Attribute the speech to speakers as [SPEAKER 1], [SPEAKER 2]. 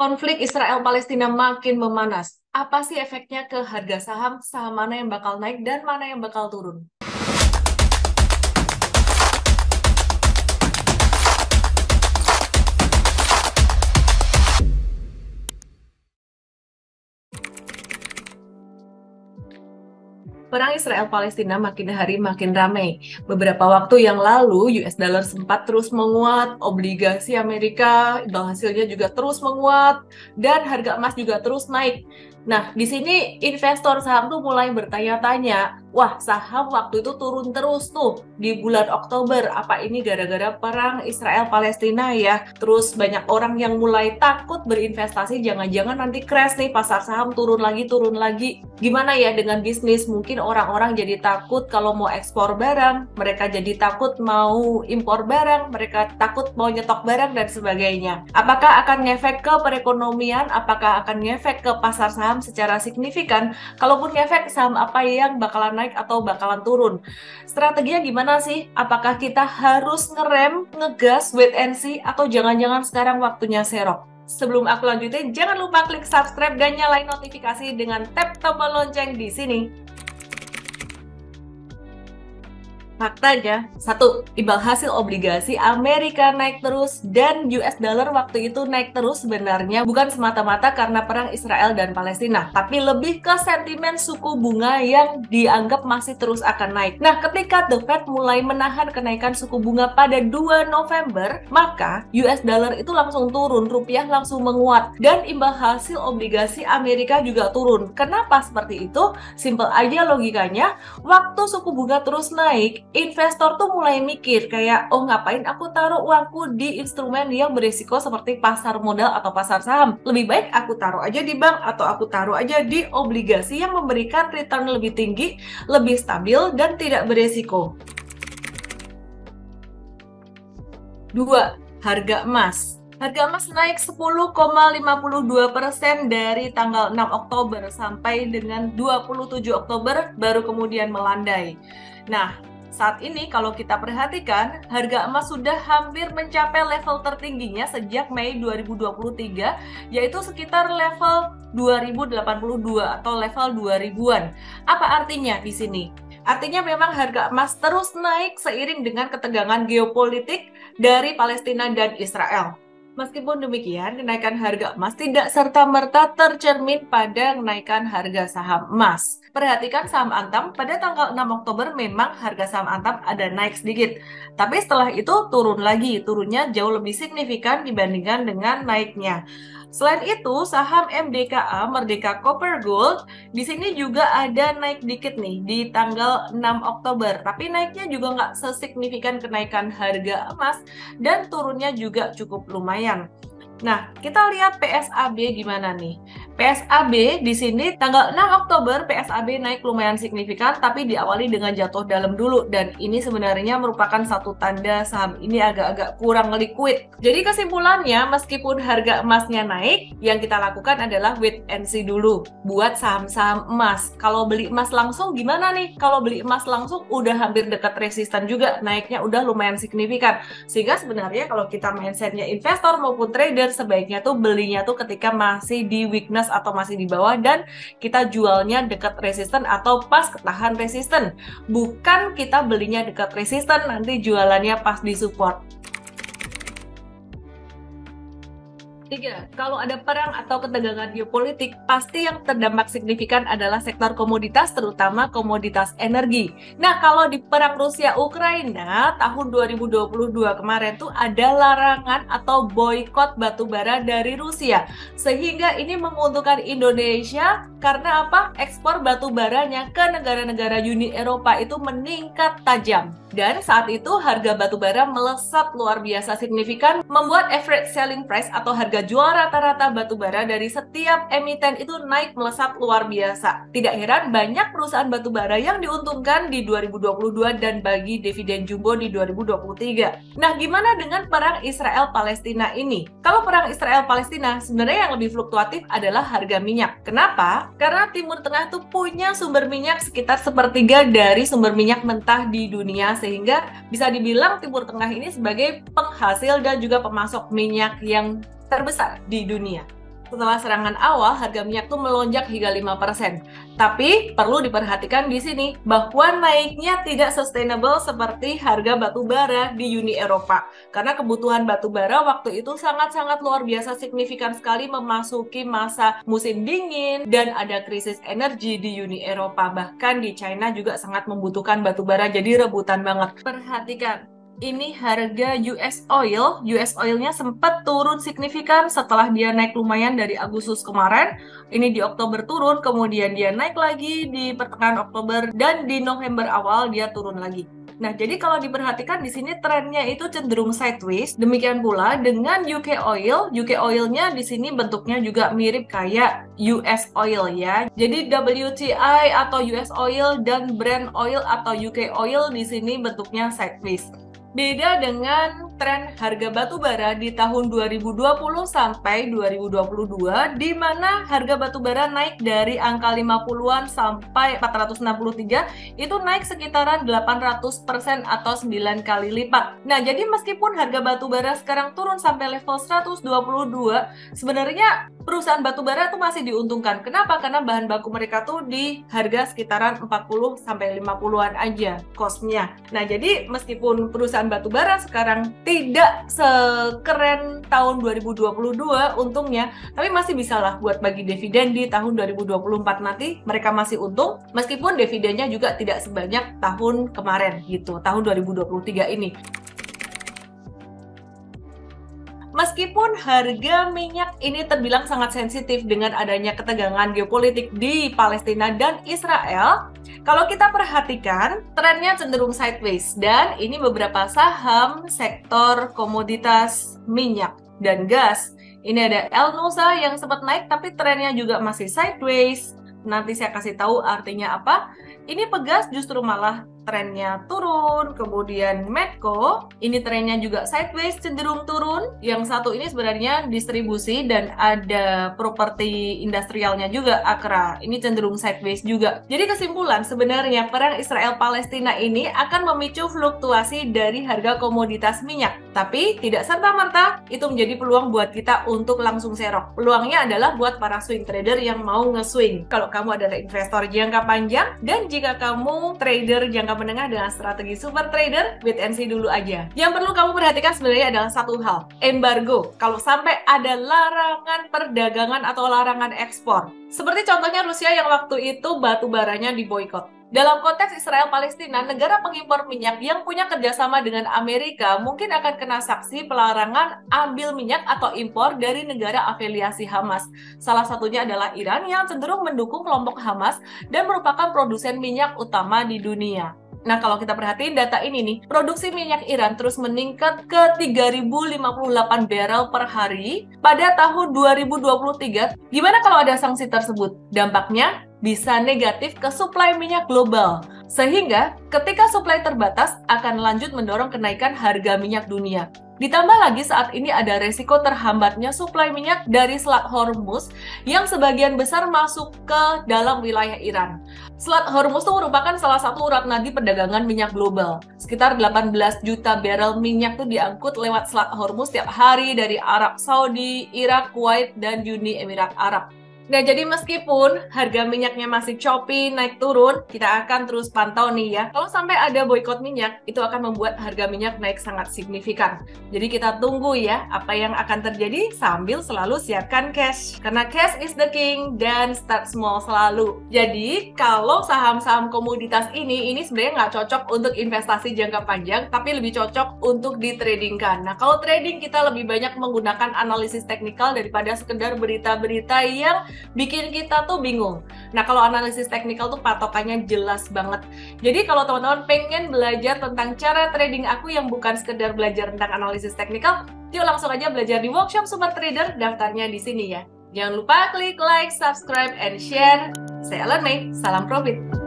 [SPEAKER 1] Konflik Israel-Palestina makin memanas. Apa sih efeknya ke harga saham? Saham mana yang bakal naik dan mana yang bakal turun? Perang Israel-Palestina makin hari makin ramai. Beberapa waktu yang lalu, US dollar sempat terus menguat, obligasi Amerika, imbal hasilnya juga terus menguat, dan harga emas juga terus naik. Nah, di sini investor saham tuh mulai bertanya-tanya, wah, saham waktu itu turun terus tuh di bulan Oktober. Apa ini gara-gara perang Israel-Palestina ya? Terus banyak orang yang mulai takut berinvestasi, jangan-jangan nanti crash nih, pasar saham turun lagi, turun lagi. Gimana ya dengan bisnis? Mungkin orang-orang jadi takut kalau mau ekspor barang, mereka jadi takut mau impor barang, mereka takut mau nyetok barang dan sebagainya. Apakah akan ngefek ke perekonomian? Apakah akan ngefek ke pasar saham secara signifikan? Kalaupun ngefek, saham apa yang bakalan naik atau bakalan turun? Strateginya gimana sih? Apakah kita harus ngerem, ngegas, wait and see, atau jangan-jangan sekarang waktunya serok? Sebelum aku lanjutin, jangan lupa klik subscribe dan nyalain notifikasi dengan tap tombol lonceng di sini. Faktanya, satu, imbal hasil obligasi Amerika naik terus dan US dollar waktu itu naik terus sebenarnya bukan semata-mata karena perang Israel dan Palestina, tapi lebih ke sentimen suku bunga yang dianggap masih terus akan naik. Nah, ketika The Fed mulai menahan kenaikan suku bunga pada 2 November, maka US dollar itu langsung turun, rupiah langsung menguat, dan imbal hasil obligasi Amerika juga turun. Kenapa seperti itu? Simple aja logikanya, waktu suku bunga terus naik, investor tuh mulai mikir kayak, oh ngapain aku taruh uangku di instrumen yang berisiko seperti pasar modal atau pasar saham. Lebih baik aku taruh aja di bank atau aku taruh aja di obligasi yang memberikan return lebih tinggi, lebih stabil, dan tidak berisiko. Dua, harga emas. Harga emas naik 10,52% dari tanggal 6 Oktober sampai dengan 27 Oktober baru kemudian melandai. Nah, saat ini kalau kita perhatikan, harga emas sudah hampir mencapai level tertingginya sejak Mei 2023, yaitu sekitar level 2082 atau level 2000-an. Apa artinya di sini? Artinya memang harga emas terus naik seiring dengan ketegangan geopolitik dari Palestina dan Israel. Meskipun demikian, kenaikan harga emas tidak serta-merta tercermin pada kenaikan harga saham emas. Perhatikan saham Antam, pada tanggal 6 Oktober memang harga saham Antam ada naik sedikit. Tapi setelah itu turun lagi, turunnya jauh lebih signifikan dibandingkan dengan naiknya. Selain itu, saham MDKA, Merdeka Copper Gold, di sini juga ada naik dikit nih di tanggal 6 Oktober. Tapi naiknya juga nggak sesignifikan kenaikan harga emas dan turunnya juga cukup lumayan. Nah, kita lihat PSAB gimana nih. PSAB di sini tanggal 6 Oktober PSAB naik lumayan signifikan tapi diawali dengan jatuh dalam dulu, dan ini sebenarnya merupakan satu tanda saham ini agak-agak kurang liquid. Jadi kesimpulannya, meskipun harga emasnya naik, yang kita lakukan adalah wait and see dulu buat saham-saham emas. Kalau beli emas langsung gimana nih? Kalau beli emas langsung udah hampir dekat resisten juga, naiknya udah lumayan signifikan. Sehingga sebenarnya kalau kita mindsetnya investor maupun trader, sebaiknya tuh belinya tuh ketika masih di weakness atau masih di bawah dan kita jualnya dekat resisten atau pas ketahan resisten. Bukan kita belinya dekat resisten nanti jualannya pas di support. 3. Kalau ada perang atau ketegangan geopolitik, pasti yang terdampak signifikan adalah sektor komoditas, terutama komoditas energi. Nah, kalau di perang Rusia-Ukraina tahun 2022 kemarin tuh ada larangan atau boykot batubara dari Rusia. Sehingga ini menguntungkan Indonesia karena apa? Ekspor batubaranya ke negara-negara Uni Eropa itu meningkat tajam. Dan saat itu harga batubara melesat luar biasa signifikan, membuat average selling price atau harga jual rata-rata batubara dari setiap emiten itu naik melesat luar biasa. Tidak heran banyak perusahaan batubara yang diuntungkan di 2022 dan bagi dividen jumbo di 2023. Nah, gimana dengan perang Israel-Palestina ini? Kalau perang Israel-Palestina, sebenarnya yang lebih fluktuatif adalah harga minyak. Kenapa? Karena Timur Tengah tuh punya sumber minyak sekitar sepertiga dari sumber minyak mentah di dunia, sehingga bisa dibilang Timur Tengah ini sebagai penghasil dan juga pemasok minyak yang terbesar di dunia. Setelah serangan awal, harga minyak tuh melonjak hingga 5%. Tapi perlu diperhatikan di sini bahwa naiknya tidak sustainable seperti harga batu bara di Uni Eropa. Karena kebutuhan batu bara waktu itu sangat-sangat luar biasa signifikan sekali memasuki masa musim dingin dan ada krisis energi di Uni Eropa. Bahkan di China juga sangat membutuhkan batu bara, jadi rebutan banget. Perhatikan. Ini harga US oilnya sempat turun signifikan setelah dia naik lumayan dari Agustus kemarin. Ini di Oktober turun, kemudian dia naik lagi di pertengahan Oktober, dan di November awal dia turun lagi. Nah, jadi kalau diperhatikan di sini trennya itu cenderung sideways. Demikian pula dengan UK oil. UK oilnya di sini bentuknya juga mirip kayak US oil ya. Jadi WTI atau US oil dan Brent oil atau UK oil di sini bentuknya sideways. Beda dengan tren harga batu bara di tahun 2020 sampai 2022, di mana harga batu bara naik dari angka 50-an sampai 463, itu naik sekitaran 800% atau 9 kali lipat. Nah, jadi meskipun harga batu bara sekarang turun sampai level 122, sebenarnya perusahaan batu bara tuh masih diuntungkan. Kenapa? Karena bahan baku mereka tuh di harga sekitaran 40 sampai 50-an aja cost-nya. Nah, jadi meskipun perusahaan batu bara sekarang tidak sekeren tahun 2022 untungnya, tapi masih bisa lah buat bagi dividen di tahun 2024 nanti. Mereka masih untung meskipun dividennya juga tidak sebanyak tahun kemarin gitu, tahun 2023 ini. Meskipun harga minyak ini terbilang sangat sensitif dengan adanya ketegangan geopolitik di Palestina dan Israel, kalau kita perhatikan, trennya cenderung sideways, dan ini beberapa saham sektor komoditas minyak dan gas. Ini ada Elnusa yang sempat naik, tapi trennya juga masih sideways. Nanti saya kasih tahu artinya apa. Ini Pegas justru malah trennya turun. Kemudian Medco, ini trennya juga sideways, cenderung turun. Yang satu ini sebenarnya distribusi dan ada properti industrialnya juga, Akra. Ini cenderung sideways juga. Jadi kesimpulan, sebenarnya perang Israel-Palestina ini akan memicu fluktuasi dari harga komoditas minyak. Tapi tidak serta-merta itu menjadi peluang buat kita untuk langsung serok. Peluangnya adalah buat para swing trader yang mau nge-swing. Kalau kamu adalah investor jangka panjang, dan jika kamu trader jangka menengah dengan strategi super trader, wait and see dulu aja. Yang perlu kamu perhatikan sebenarnya adalah satu hal, embargo. Kalau sampai ada larangan perdagangan atau larangan ekspor, seperti contohnya Rusia yang waktu itu batu baranya diboikot. Dalam konteks Israel-Palestina, negara pengimpor minyak yang punya kerjasama dengan Amerika mungkin akan kena sanksi pelarangan ambil minyak atau impor dari negara afiliasi Hamas. Salah satunya adalah Iran yang cenderung mendukung kelompok Hamas dan merupakan produsen minyak utama di dunia. Nah, kalau kita perhatiin data ini nih, produksi minyak Iran terus meningkat ke 3.058 barrel per hari pada tahun 2023. Gimana kalau ada sanksi tersebut? Dampaknya bisa negatif ke suplai minyak global. Sehingga ketika suplai terbatas akan lanjut mendorong kenaikan harga minyak dunia. Ditambah lagi saat ini ada resiko terhambatnya suplai minyak dari Selat Hormuz yang sebagian besar masuk ke dalam wilayah Iran. Selat Hormuz itu merupakan salah satu urat nadi perdagangan minyak global. Sekitar 18 juta barrel minyak itu diangkut lewat Selat Hormuz setiap hari dari Arab Saudi, Irak, Kuwait, dan Uni Emirat Arab. Nah, jadi meskipun harga minyaknya masih choppy, naik turun, kita akan terus pantau nih ya. Kalau sampai ada boykot minyak, itu akan membuat harga minyak naik sangat signifikan. Jadi kita tunggu ya, apa yang akan terjadi sambil selalu siapkan cash. Karena cash is the king dan start small selalu. Jadi, kalau saham-saham komoditas ini sebenarnya nggak cocok untuk investasi jangka panjang, tapi lebih cocok untuk ditradingkan. Nah, kalau trading kita lebih banyak menggunakan analisis teknikal daripada sekedar berita-berita yang bikin kita tuh bingung. Nah, kalau analisis teknikal tuh patokannya jelas banget. Jadi kalau teman-teman pengen belajar tentang cara trading aku yang bukan sekedar belajar tentang analisis teknikal, yuk langsung aja belajar di workshop Super Trader, daftarnya di sini ya. Jangan lupa klik like, subscribe, and share. Saya Ellen May, salam profit!